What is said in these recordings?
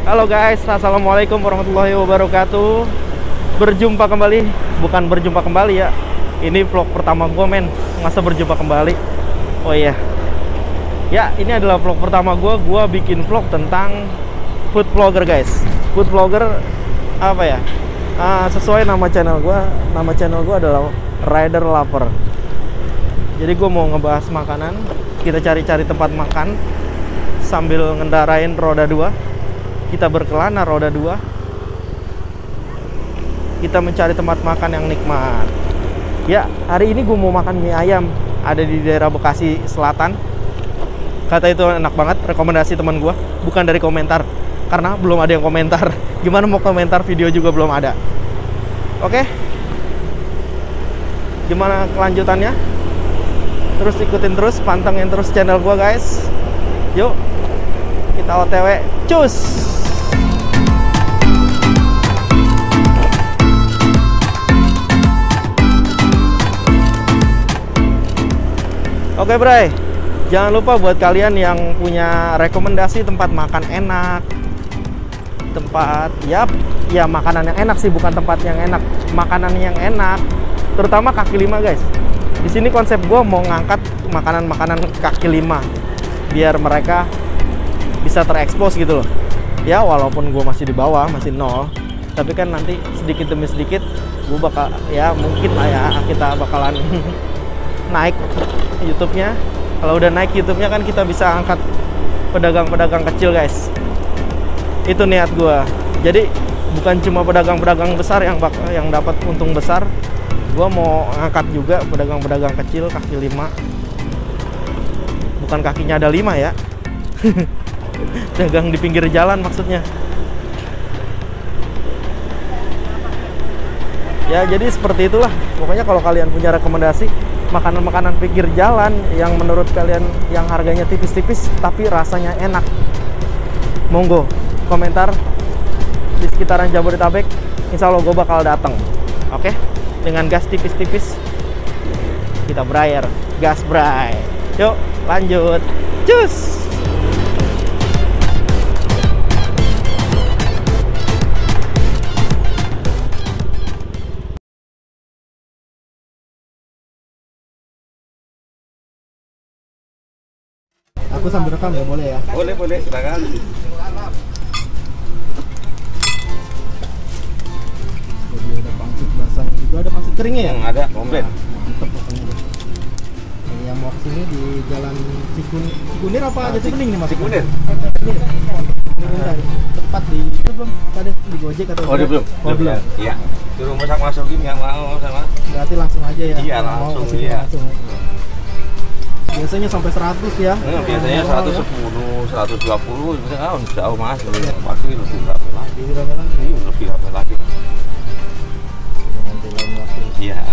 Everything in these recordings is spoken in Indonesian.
Halo guys, assalamualaikum warahmatullahi wabarakatuh. Berjumpa kembali, bukan berjumpa kembali ya. Ini vlog pertama gue men, masa berjumpa kembali. Oh iya, ya ini adalah vlog pertama gue. Gue bikin vlog tentang food vlogger guys. Food vlogger apa ya? Sesuai nama channel gue. Nama channel gue adalah Rider Lover. Jadi gue mau ngebahas makanan. Kita cari-cari tempat makan sambil ngendarain roda 2. Kita berkelana roda 2. Kita mencari tempat makan yang nikmat. Ya, hari ini gue mau makan mie ayam. Ada di daerah Bekasi Selatan. Kata itu enak banget, rekomendasi teman gue. Bukan dari komentar, karena belum ada yang komentar. Gimana mau komentar, video juga belum ada. Oke, gimana kelanjutannya? Terus ikutin terus, pantengin terus channel gue guys. Yuk, kita OTW, cus! Oke Bray, jangan lupa buat kalian yang punya rekomendasi tempat makan enak, tempat ya makanan yang enak sih, bukan tempat yang enak, makanan yang enak, terutama kaki lima guys. Di sini konsep gue mau ngangkat makanan-makanan kaki lima, biar mereka bisa terekspos gitu loh. Ya walaupun gue masih di bawah, masih nol, tapi kan nanti sedikit demi sedikit gue bakal, ya mungkin lah ya, kita bakalan naik YouTube-nya. Kalau udah naik YouTube-nya kan kita bisa angkat pedagang-pedagang kecil guys. Itu niat gua. Jadi bukan cuma pedagang-pedagang besar yang dapat untung besar. Gua mau angkat juga pedagang-pedagang kecil kaki lima. Bukan kakinya ada 5 ya. Dagang di pinggir jalan maksudnya. Ya jadi seperti itulah. Pokoknya kalau kalian punya rekomendasi makanan-makanan pinggir jalan yang menurut kalian yang harganya tipis-tipis tapi rasanya enak, monggo komentar di sekitaran Jabodetabek. Insya Allah gue bakal datang. Oke, dengan gas tipis-tipis kita berayar, gas bray. Yuk lanjut, cus. Aku sambil rekam ya, boleh ya? Boleh, silakan. Jadi ada pangsit basah juga, ada pangsit keringnya ya? Ada, komplit. Mantep pokoknya deh. Ini yang mau kesini di Jalan Cikunir apa Jati Bening nih mas? Cikunir. Tepat di itu belum? Tadi di Gojek atau? Oh, belum. Belum. Iya. Suruh masak masukin nggak mau sama. Berarti langsung aja ya? Iya, langsung. Iya. Biasanya sampai 100 ya? Biasanya 110, 120, jauh mas, pasti lebih rame lagi. Lebih rame lagi. Nanti lain waktu. Iya.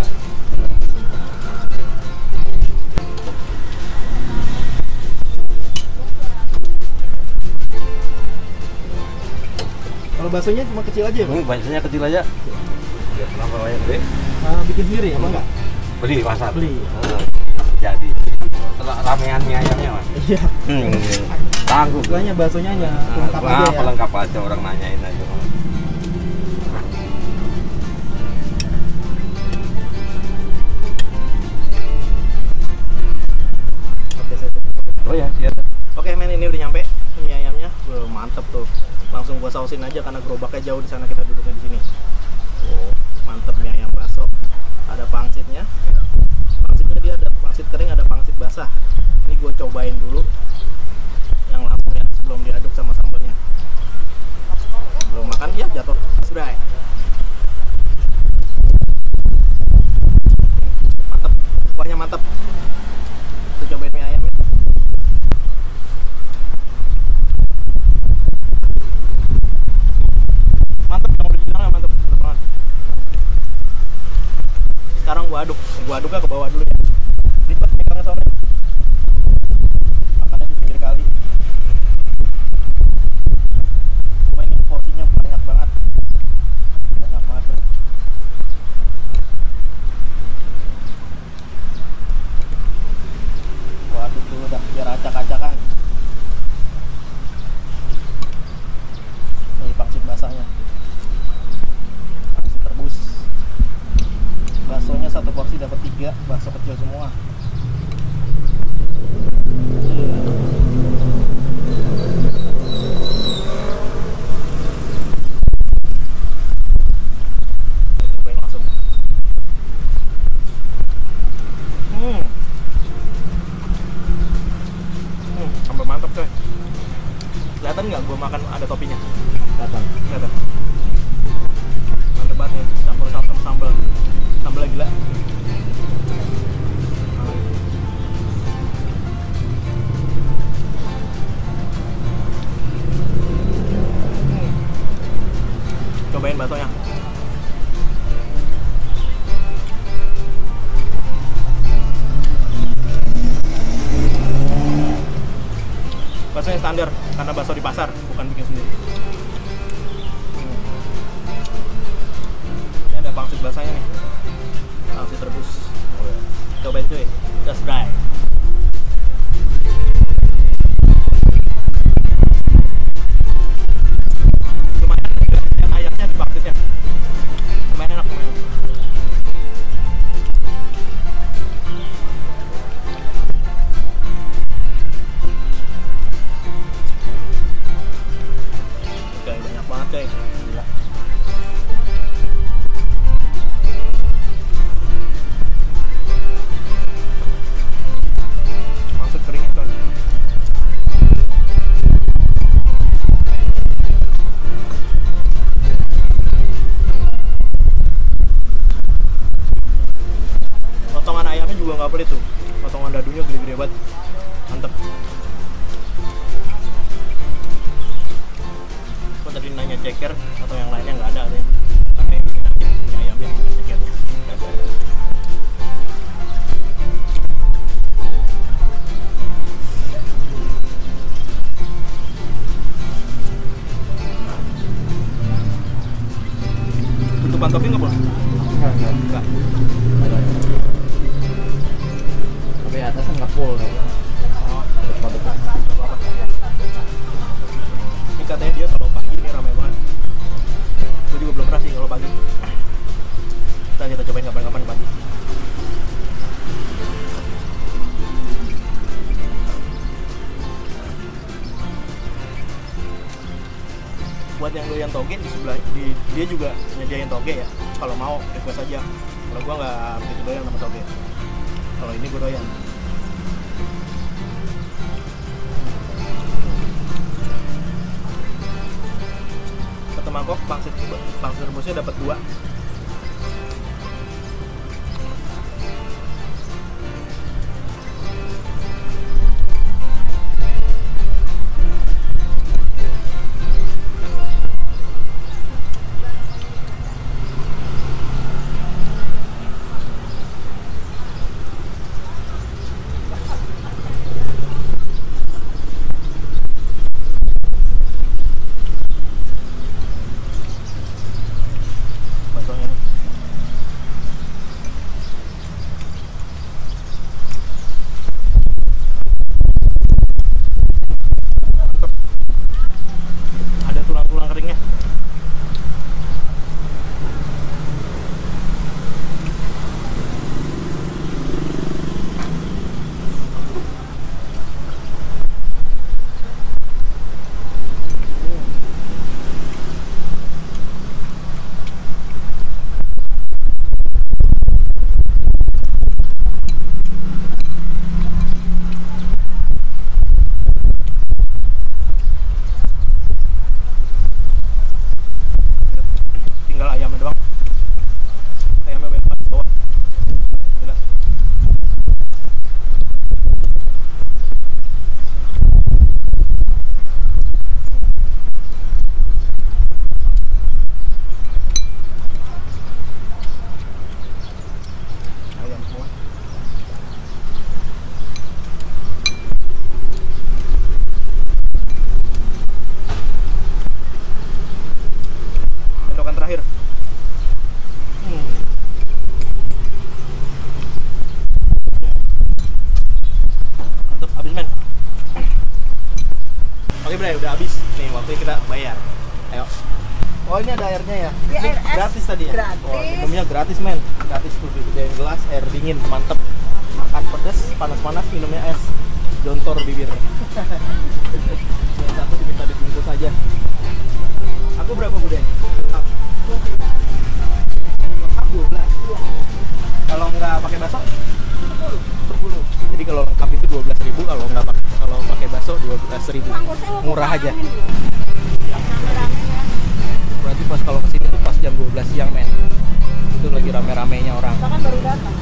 Kalau baksonya cuma kecil aja ya, Bang? Baksonya kecil aja. Ya, kenapa banyak gede? Bikin sendiri apa enggak? Beli pasar. Beli. Jadi ramean mie ayamnya mas. Iya. Tangguh. Istilahnya baksonya hanya pelengkap aja ya. Pelengkap aja, orang nanyain aja. Oh ya, siap. Oke men, ini udah nyampe mie ayamnya. Mantep tuh. Langsung gua sausin aja karena gerobaknya jauh di sana, kita duduknya di sini. Oh, mantep mie ayam bakso. Ada pangsitnya. Pangsitnya dia ada pangsit kering, ada pangsit basah. Ini gue cobain dulu yang langsung ya, sebelum diaduk sama sambalnya. Belum makan ya jatuh. Sudah. Mantap, kuahnya mantap. Kita cobain mie ayamnya. Mantap, yang udah bilang ya mantap banget. Sekarang gua aduknya ke bawah dulu ya. Ribet pegangnya soalnya. Makannya di pinggir kali. Cuma ini porsinya banyak banget. Banyak banget bro. Gua aduk dulu dah biar acak-acakan. nggak gue makan ada topinya? Datang. Datang. Mantep banget nih, campur sambal. Sambalnya gila. Cobain baksonya. Baksonya standar karena bakso di pasar, bukan bikin sendiri. Ini ada pangsit basahnya nih, pangsit rebus. Cobain cuy, just try. Lumayan yang ayamnya di pangsitnya, lumayan enak lumayan. Oke, banyak banget coy. Gila. Pangsit keringnya coy. Potongan ayamnya juga nggak pelit tuh, potongan dadunya gede-gede banget, mantep. Aku tadi nanya ceker atau yang lainnya nggak ada deh, karena yang bikin aja punya ayamnya bukan cekernya. Tutupan topping nggak boleh? Enggak. Tapi atasnya nggak full nih. Oh, apa-apa. Ini katanya dia kalau pagi ini ramai banget. Gue juga belum pernah sih kalau pagi. Kita cobain kapan-kapan pagi. Buat yang doyan toge di sebelah dia juga nyediain toge ya. Kalau mau request aja. Kalau gua nggak begitu doyan sama toge. Kalau ini gua doyan. Satu mangkok pangsit rebusnya dapat 2. Baksonya nih. Mantep. Ada tulang-tulang keringnya. Tinggal ayamnya doang. Ayamnya banyak banget di bawah. Gila. Ayam semua. Sendokan terakhir. Mantep, habis men. Oke Bray, udah habis. Nih waktunya kita bayar. Ayo. Oh ini ada airnya ya? Iya, Ini air es. gratis tadi ya? Gratis. Oh, minumnya gratis men. Gratis tuh digedein gelas, air dingin, mantep. Makan pedes, panas-panas, minumnya es. Jontor bibirnya. Yang satu diminta dibungkus aja. Aku berapa Bude? Lengkap. Lengkap 12. Kalau nggak pakai bakso? 10. Jadi kalau lengkap itu 12.000, kalau pakai bakso 12.000. Murah aja. pas kalau kesini tuh pas jam 12 siang men. Itu lagi rame-ramenya orang. Kita kan baru datang.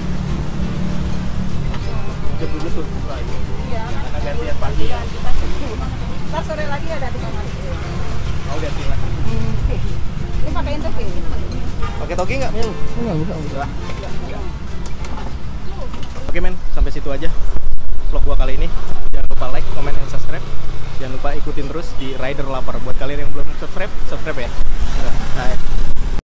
Jam 12 tuh. Iya. Karena gantian pagi ya. Ntar sore lagi ada di kamar. Mau ganti lagi. Ini pakai toki. Pakai toki nggak Mil? Enggak. Oke men, sampai situ aja vlog gua kali ini. Jangan lupa like, comment, dan subscribe. Jangan lupa ikutin terus di Rider Lapar. Buat kalian yang belum subscribe, subscribe ya.